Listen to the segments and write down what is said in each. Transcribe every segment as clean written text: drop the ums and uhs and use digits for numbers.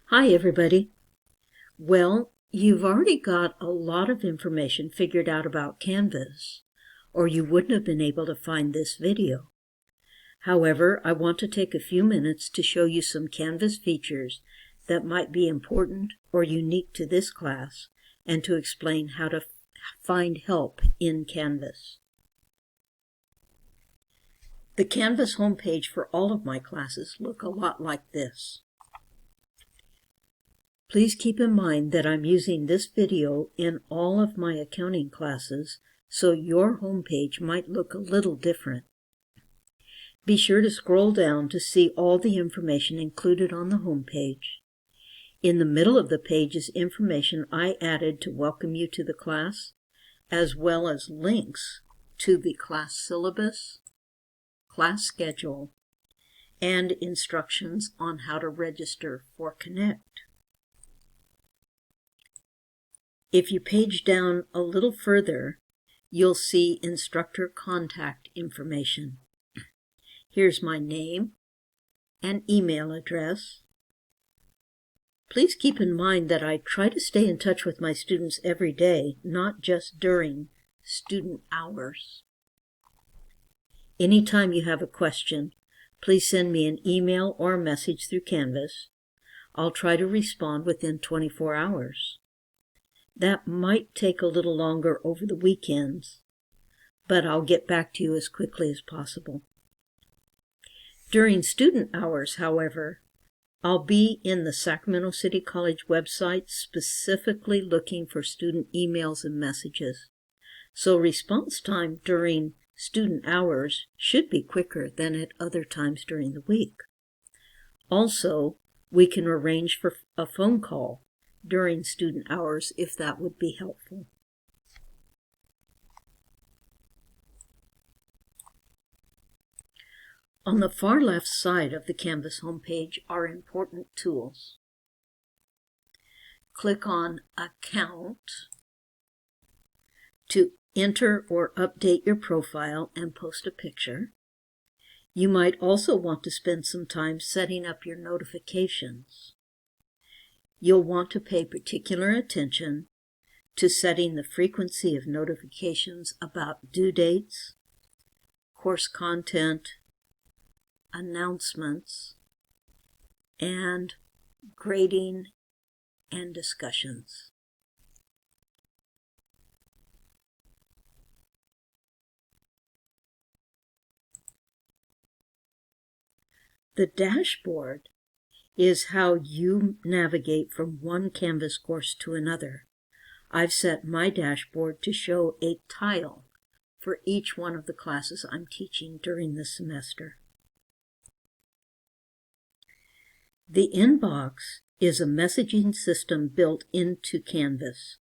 Hi, everybody. Well, you've already got a lot of information figured out about Canvas, or you wouldn't have been able to find this video. However, I want to take a few minutes to show you some Canvas features that might be important or unique to this class, and to explain how to find help in Canvas. The Canvas homepage for all of my classes look a lot like this. Please keep in mind that I'm using this video in all of my accounting classes, so your homepage might look a little different. Be sure to scroll down to see all the information included on the homepage. In the middle of the page is information I added to welcome you to the class, as well as links to the class syllabus, class schedule, and instructions on how to register for Connect. If you page down a little further, you'll see instructor contact information. Here's my name and email address. Please keep in mind that I try to stay in touch with my students every day, not just during student hours. Anytime you have a question, please send me an email or a message through Canvas. I'll try to respond within 24 hours. That might take a little longer over the weekends, but I'll get back to you as quickly as possible. During student hours, however, I'll be in the Sacramento City College website specifically looking for student emails and messages, so response time during student hours should be quicker than at other times during the week. Also, we can arrange for a phone call during student hours if that would be helpful. On the far left side of the Canvas homepage are important tools. Click on Account to enter or update your profile and post a picture. You might also want to spend some time setting up your notifications. You'll want to pay particular attention to setting the frequency of notifications about due dates, course content, announcements, and grading and discussions. The dashboard is how you navigate from one Canvas course to another. I've set my dashboard to show a tile for each one of the classes I'm teaching during the semester. The inbox is a messaging system built into Canvas.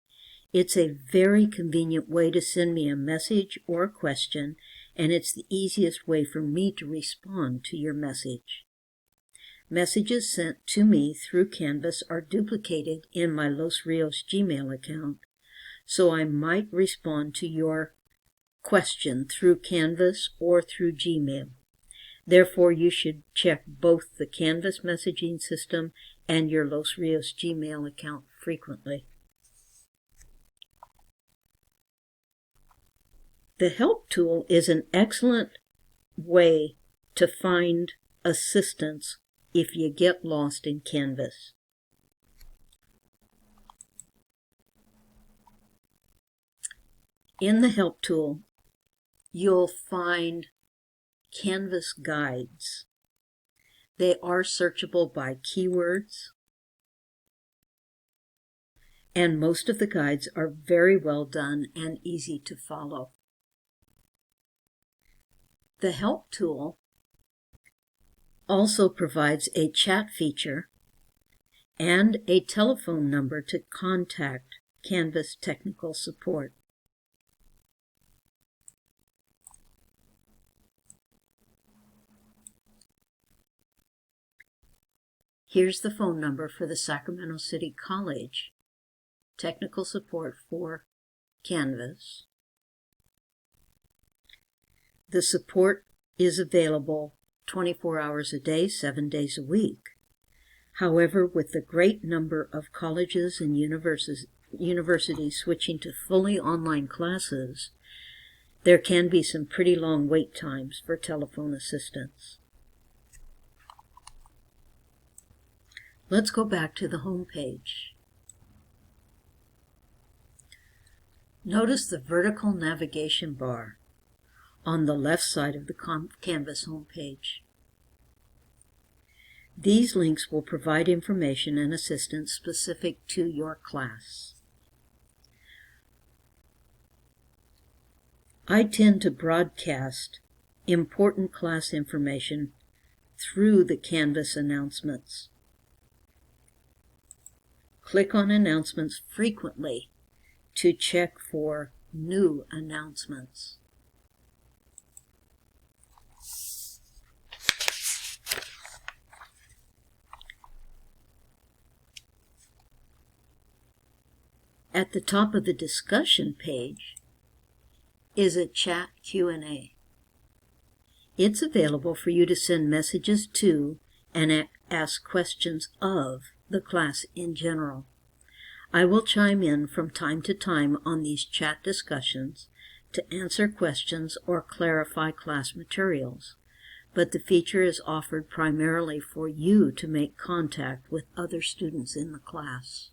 It's a very convenient way to send me a message or a question, and it's the easiest way for me to respond to your message. Messages sent to me through Canvas are duplicated in my Los Rios Gmail account, so I might respond to your question through Canvas or through Gmail. Therefore, you should check both the Canvas messaging system and your Los Rios Gmail account frequently. The Help tool is an excellent way to find assistance if you get lost in Canvas. In the Help tool, you'll find Canvas guides. They are searchable by keywords, and most of the guides are very well done and easy to follow. The Help tool also provides a chat feature and a telephone number to contact Canvas technical support. Here's the phone number for the Sacramento City College technical support for Canvas. The support is available 24 hours a day, 7 days a week. However, with the great number of colleges and universities switching to fully online classes, there can be some pretty long wait times for telephone assistance. Let's go back to the home page. Notice the vertical navigation bar on the left side of the Canvas home page. These links will provide information and assistance specific to your class. I tend to broadcast important class information through the Canvas announcements. Click on Announcements frequently to check for new announcements. At the top of the discussion page is a chat Q&A. It's available for you to send messages to and ask questions of the class in general. I will chime in from time to time on these chat discussions to answer questions or clarify class materials, but the feature is offered primarily for you to make contact with other students in the class.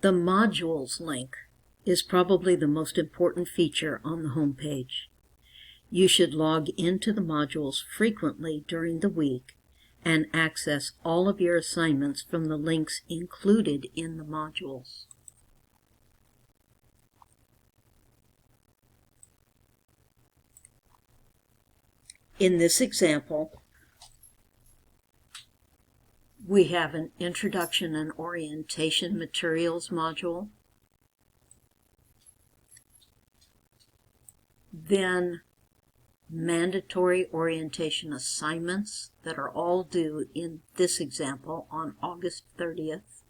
The Modules link is probably the most important feature on the home page. You should log into the modules frequently during the week and access all of your assignments from the links included in the modules. In this example, we have an Introduction and Orientation Materials module, then mandatory orientation assignments that are all due in this example on August 30th.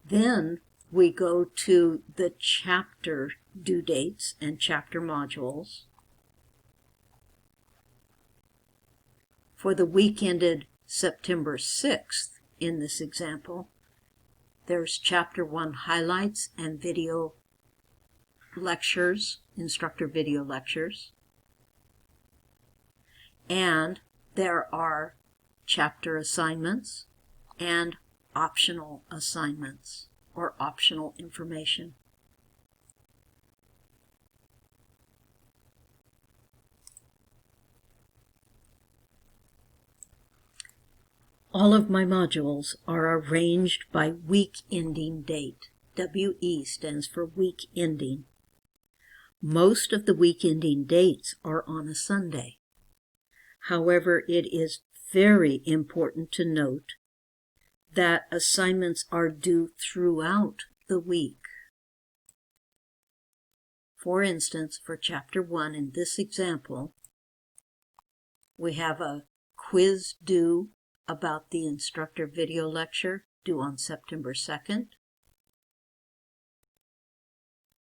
Then we go to the chapter due dates and chapter modules. For the week ended September 6th in this example, there's Chapter 1 highlights and video lectures, instructor video lectures. And there are chapter assignments and optional assignments or optional information. All of my modules are arranged by week ending date. WE stands for week ending. Most of the week ending dates are on a Sunday. However, it is very important to note that assignments are due throughout the week. For instance, for Chapter 1 in this example, we have a quiz due about the instructor video lecture due on September 2nd.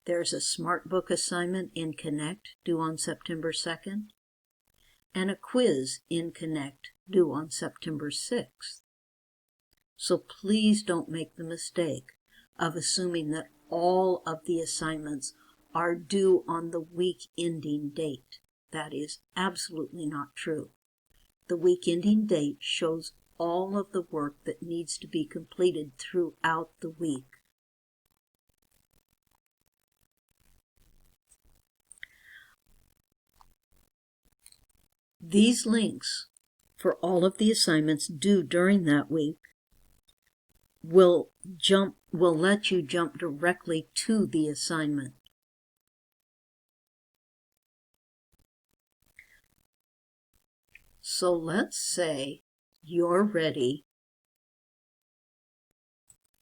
There's a SmartBook assignment in Connect due on September 2nd, and a quiz in Connect due on September 6th. So please don't make the mistake of assuming that all of the assignments are due on the week ending date. That is absolutely not true. The week ending date shows all of the work that needs to be completed throughout the week. These links for all of the assignments due during that week will let you jump directly to the assignment. So let's say you're ready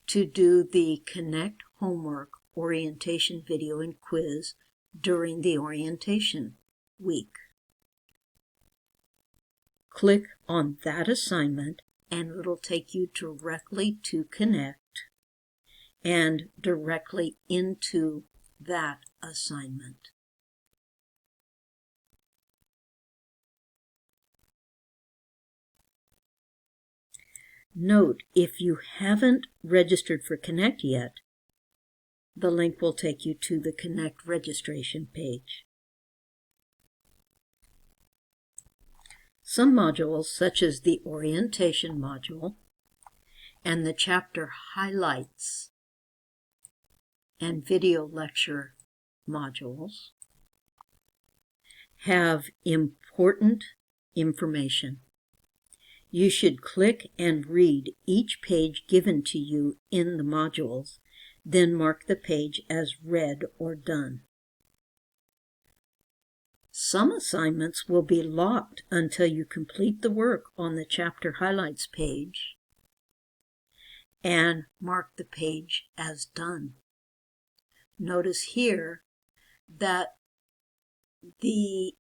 to do the Connect homework orientation video and quiz during the orientation week. Click on that assignment and it'll take you directly to Connect and directly into that assignment. Note, if you haven't registered for Connect yet, the link will take you to the Connect registration page. Some modules, such as the orientation module and the chapter highlights and video lecture modules, have important information. You should click and read each page given to you in the modules, then mark the page as read or done. Some assignments will be locked until you complete the work on the chapter highlights page and mark the page as done. Notice here that the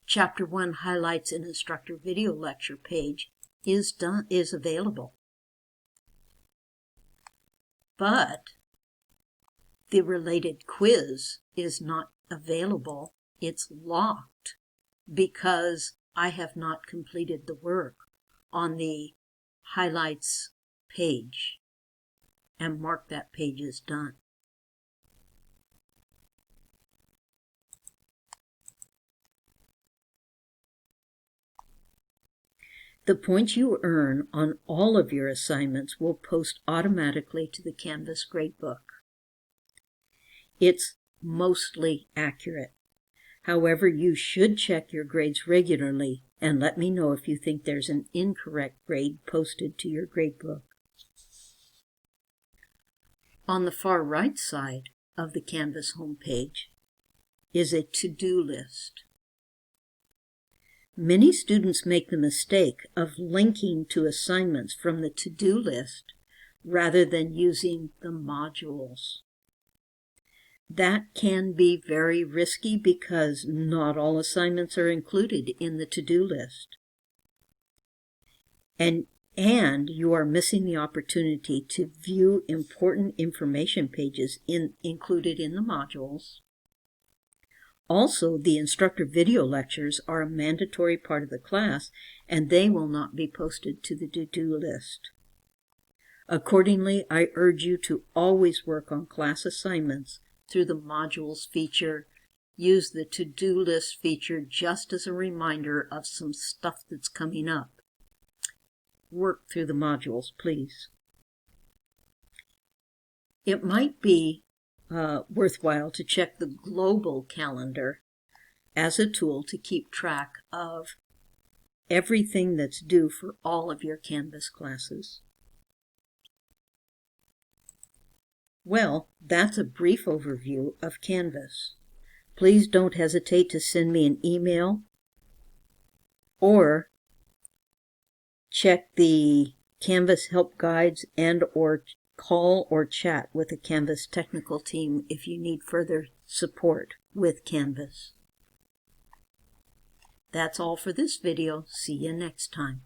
Chapter 1 Highlights and Instructor Video Lecture page is available. But the related quiz is not available. It's locked because I have not completed the work on the highlights page and marked that page as done. The points you earn on all of your assignments will post automatically to the Canvas Gradebook. It's mostly accurate. However, you should check your grades regularly and let me know if you think there's an incorrect grade posted to your gradebook. On the far right side of the Canvas homepage is a to-do list. Many students make the mistake of linking to assignments from the to-do list rather than using the modules. That can be very risky because not all assignments are included in the to-do list. And you are missing the opportunity to view important information pages included in the modules. Also, the instructor video lectures are a mandatory part of the class, and they will not be posted to the to-do list. Accordingly, I urge you to always work on class assignments through the modules feature. Use the to-do list feature just as a reminder of some stuff that's coming up. Work through the modules, please. It might be worthwhile to check the global calendar as a tool to keep track of everything that's due for all of your Canvas classes. Well, that's a brief overview of Canvas. Please don't hesitate to send me an email or check the Canvas help guides and/or call or chat with the Canvas technical team if you need further support with Canvas. That's all for this video. See you next time.